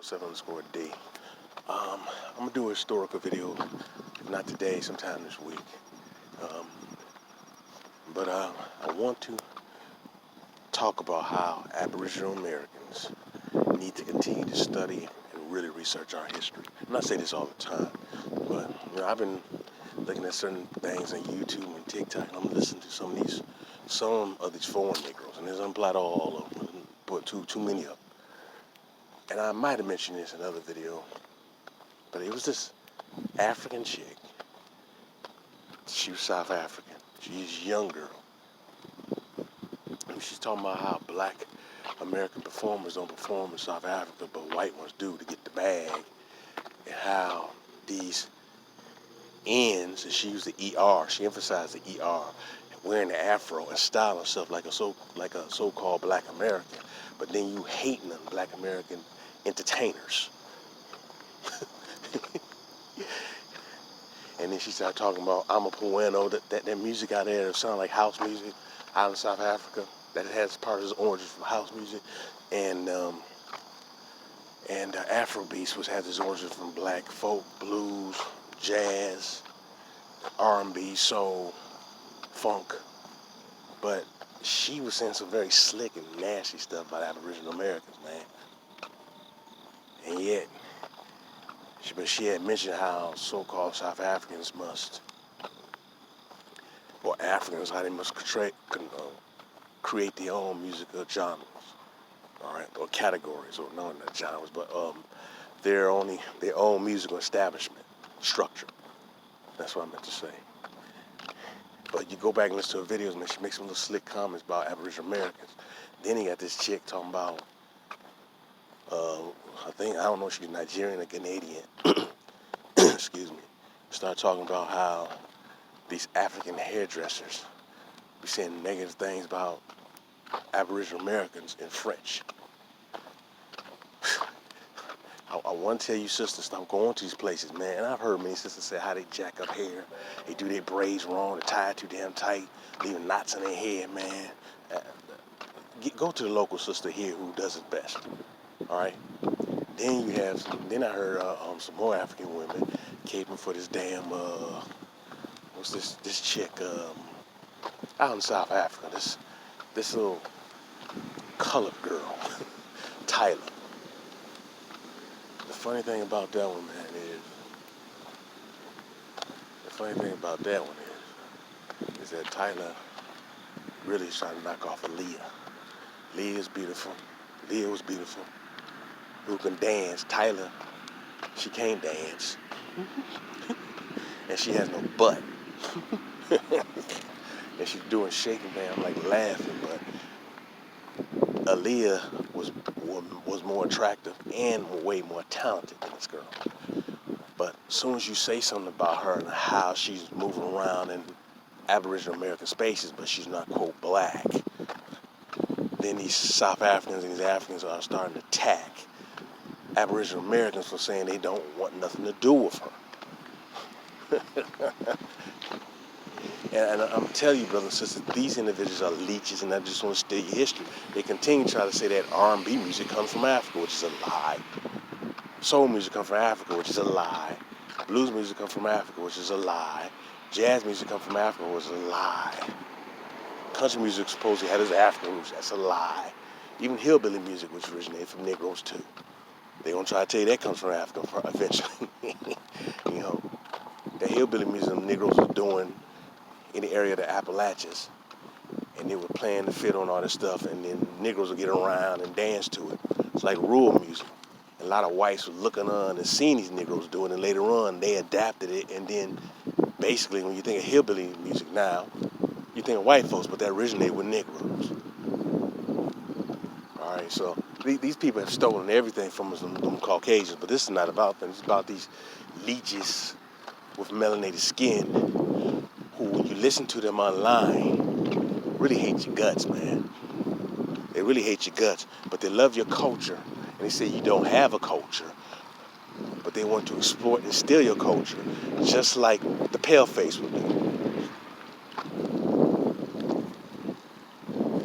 7_D. I'm gonna do a historical video, if not today, sometime this week. But I want to talk about how Aboriginal Americans need to continue to study and really research our history. And I say this all the time, but I've been looking at certain things on YouTube and TikTok, and I'm listening to some of these foreign Negroes, and there's unplot all of them, but too many of them. And I might have mentioned this in another video, but it was this African chick. She was South African. She's a young girl. And she's talking about how black American performers don't perform in South Africa, but white ones do to get the bag. And how these N's, and she used the ER, she emphasized the ER, wearing the afro and styling herself like a so-called black American. But then you hating on black American entertainers. And then she started talking about I'm a Bueno, that music out there that sound like house music out in South Africa, that it has part of its origins from house music, and Afrobeats, which has its origins from black folk, blues, jazz, R&B, soul, funk. But she was saying some very slick and nasty stuff about Aboriginal Americans, man. And yet, she had mentioned how so-called South Africans how they must create their own musical genres, all right, or categories, or no, not genres, but their own musical establishment structure. That's what I meant to say. But you go back and listen to her videos, and she makes some little slick comments about Aboriginal Americans. Then he got this chick talking about, I don't know if she's Nigerian or Canadian. Excuse me. Start talking about how these African hairdressers be saying negative things about Aboriginal Americans in French. I want to tell you, sisters, stop going to these places, man. And I've heard many sisters say how they jack up hair, they do their braids wrong, they tie it too damn tight, leaving knots in their head, man. Go to the local sister here who does it best, all right? Then I heard some more African women caping for this damn, what's this chick, out in South Africa, this little colored girl, Tyler. The funny thing about that one, man, is that Tyler really is trying to knock off Aaliyah. Leah is beautiful. Leah was beautiful. Who can dance? Tyler, she can't dance. And she has no butt. And she's doing shaking, man. I'm like laughing, but Aaliyah was more attractive and way more talented than this girl. But as soon as you say something about her and how she's moving around in Aboriginal American spaces, but she's not, quote, black, then these South Africans and these Africans are starting to attack Aboriginal Americans for saying they don't want nothing to do with her. And I'm telling you, brothers and sisters, these individuals are leeches, and I just want to steal your history. They continue to try to say that R&B music comes from Africa, which is a lie. Soul music comes from Africa, which is a lie. Blues music comes from Africa, which is a lie. Jazz music comes from Africa, which is a lie. Country music supposedly had its African roots. That's a lie. Even hillbilly music, which originated from Negroes too. They're going to try to tell you that comes from Africa eventually. You know, the hillbilly music the Negroes were doing in the area of the Appalachians, and they were playing the fiddle and all this stuff, and then Negroes would get around and dance to it. It's like rural music. A lot of whites were looking on and seeing these Negroes doing it, and later on they adapted it, and then basically when you think of hillbilly music now, you think of white folks, but that originated with Negroes. All right, so these people have stolen everything from us, them Caucasians, but this is not about them. It's about these leeches with melanated skin who, when you listen to them online, really hate your guts, man. They really hate your guts, but they love your culture, and they say you don't have a culture, but they want to exploit and steal your culture, just like the paleface would do.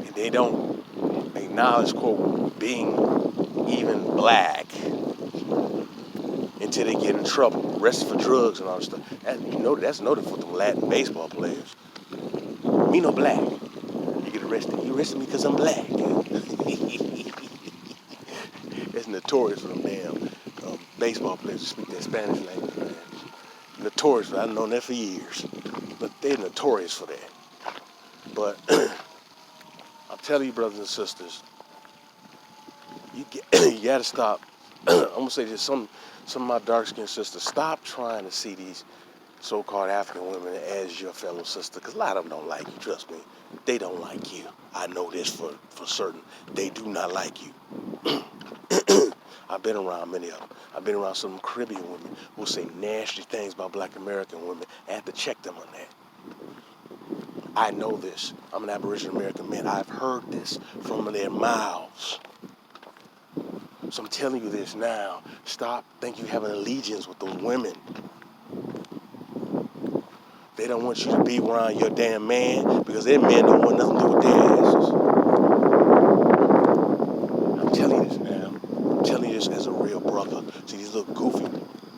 And they don't acknowledge, quote, being even black, until they get in trouble, arrested for drugs and all this stuff. That's noted for the Latin baseball players. Me no black. You get arrested. You arrested me because I'm black. It's notorious for them damn baseball players to speak that Spanish language, man. Notorious for that. I've known that for years. But they're notorious for that. But I'm telling you, brothers and sisters, you got to stop. I'm gonna say this: some of my dark-skinned sisters, stop trying to see these so-called African women as your fellow sister, because a lot of them don't like you. Trust me, they don't like you. I know this for certain. They do not like you. I've been around many of them. I've been around some Caribbean women who say nasty things about Black American women. I have to check them on that. I know this. I'm an Aboriginal American man. I've heard this from their mouths. So I'm telling you this now. Stop thinking you have an allegiance with those women. They don't want you to be around your damn man because their men don't want nothing to do with their asses. I'm telling you this now. I'm telling you this as a real brother. See, these little goofy,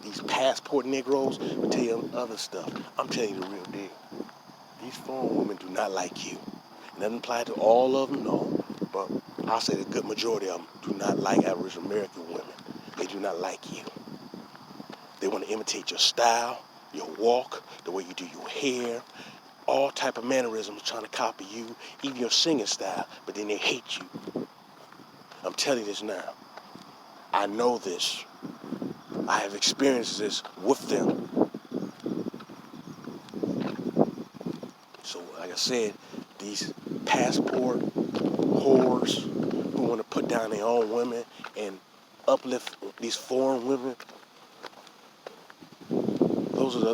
these passport Negroes will tell you other stuff. I'm telling you the real deal. These foreign women do not like you. It doesn't apply to all of them, no. But I'll say the good majority of them do not like Aboriginal American women. They do not like you. They want to imitate your style, your walk, the way you do your hair, all type of mannerisms trying to copy you, even your singing style, but then they hate you. I'm telling you this now. I know this. I have experienced this with them. So, like I said, these passport whores who want to put down their own women and uplift these foreign women,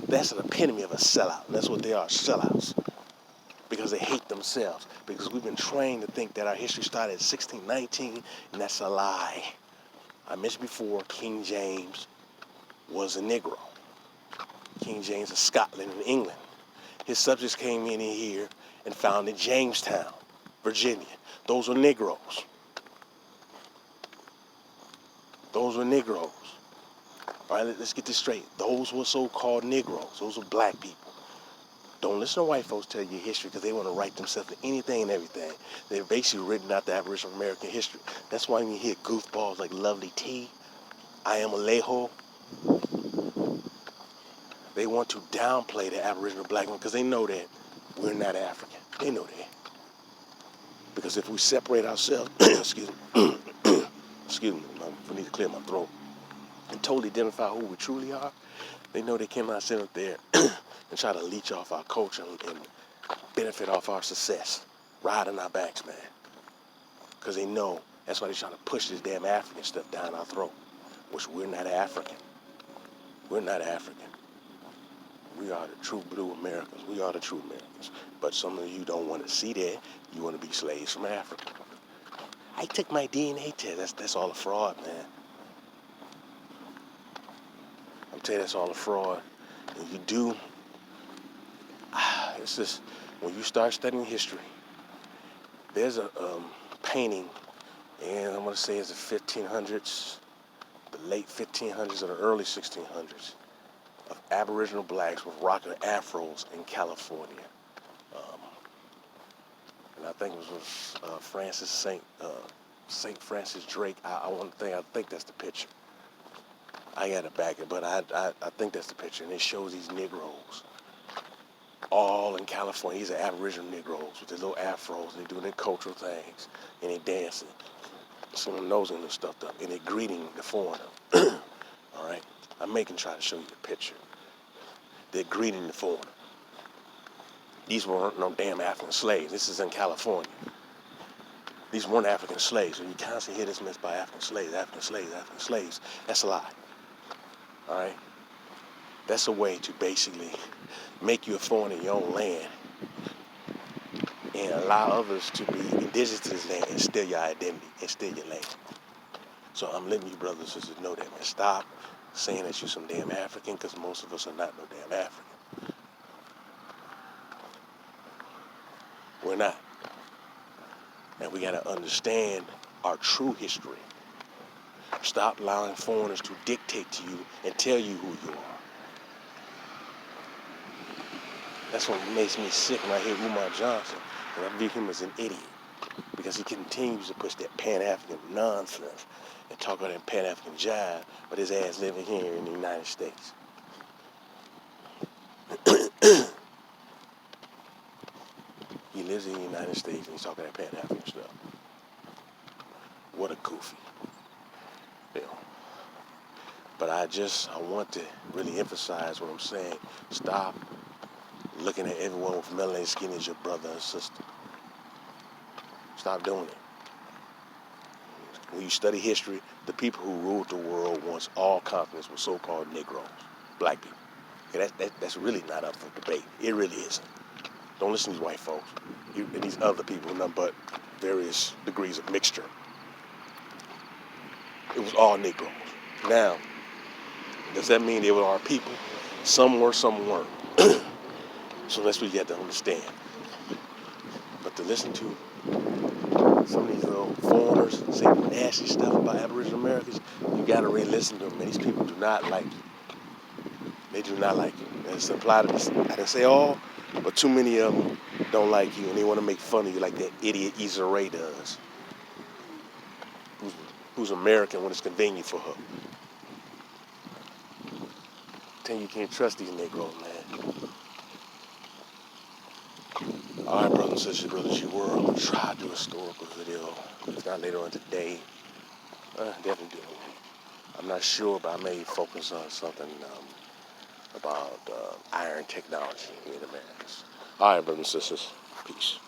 that's an epitome of a sellout. That's what they are, sellouts. Because they hate themselves. Because we've been trained to think that our history started in 1619, and that's a lie. I mentioned before, King James was a Negro. King James of Scotland and England. His subjects came in here and founded Jamestown, Virginia. Those were Negroes. Those were Negroes. All right, let's get this straight. Those were so-called Negroes. Those were black people. Don't listen to white folks tell you history because they want to write themselves to anything and everything. They've basically written out the Aboriginal American history. That's why you hear goofballs like Lovely T, I Am Alejo. They want to downplay the Aboriginal black man because they know that we're not African. They know that. Because if we separate ourselves, excuse me, I need to clear my throat, and totally identify who we truly are, they know they cannot sit up there and try to leech off our culture and benefit off our success, ride on our backs, man. Because they know that's why they're trying to push this damn African stuff down our throat, which we're not African. We're not African. We are the true blue Americans. We are the true Americans. But some of you don't want to see that. You want to be slaves from Africa. I took my DNA test. That's all a fraud, man. I'm telling you, that's all a fraud. And you do, it's just, when you start studying history, there's a painting, and I'm going to say it's the 1500s, the late 1500s or the early 1600s, of Aboriginal blacks with rocking afros in California. And I think it was Saint Francis Drake. I think that's the picture. I gotta back it, but I think that's the picture. And it shows these Negroes all in California. These are Aboriginal Negroes with their little afros. They're doing their cultural things, and they dancing. Some of them nosing and stuff up, and they're greeting the foreigner. All right, I'm try to show you the picture. They're greeting the foreigner. These weren't no damn African slaves. This is in California. These weren't African slaves. So you constantly hear this mess by African slaves, African slaves, African slaves. That's a lie. All right? That's a way to basically make you a foreigner in your own land and allow others to be indigenous to this land and steal your identity and steal your land. So I'm letting you brothers and sisters know that, man. Stop saying that you're some damn African, because most of us are not no damn African. We're not. And we got to understand our true history. Stop allowing foreigners to dictate to you and tell you who you are. That's what makes me sick when I hear Umar Johnson, and I view him as an idiot, because he continues to push that Pan-African nonsense and talk about that Pan-African jive, but his ass living here in the United States. He lives in the United States and he's talking that Pan-African stuff. What a goofy. You know. But I want to really emphasize what I'm saying. Stop looking at everyone with melanated skin as your brother and sister. Stop doing it. When you study history, the people who ruled the world once all continents were so-called Negroes, black people. Okay, that's really not up for debate. It really isn't. Don't listen to these white folks and these other people, nothing but various degrees of mixture. It was all Negroes. Now, does that mean they were our people? Some were, some weren't. So that's what you have to understand. But to listen to some of these little foreigners say nasty stuff about Aboriginal Americans, you gotta really listen to them. And these people do not like you. They do not like you. And it's applied to this. I didn't say all, but too many of them don't like you, and they want to make fun of you like that idiot Issa Rae does, who's American when it's convenient for her. Tell you can't trust these Negroes, man. All right, brothers and sisters, brothers, you were. I'm going to try to do a historical video. If not later on today, definitely do. I'm not sure, but I may focus on something about iron technology in Americas. All right, brothers and sisters, peace.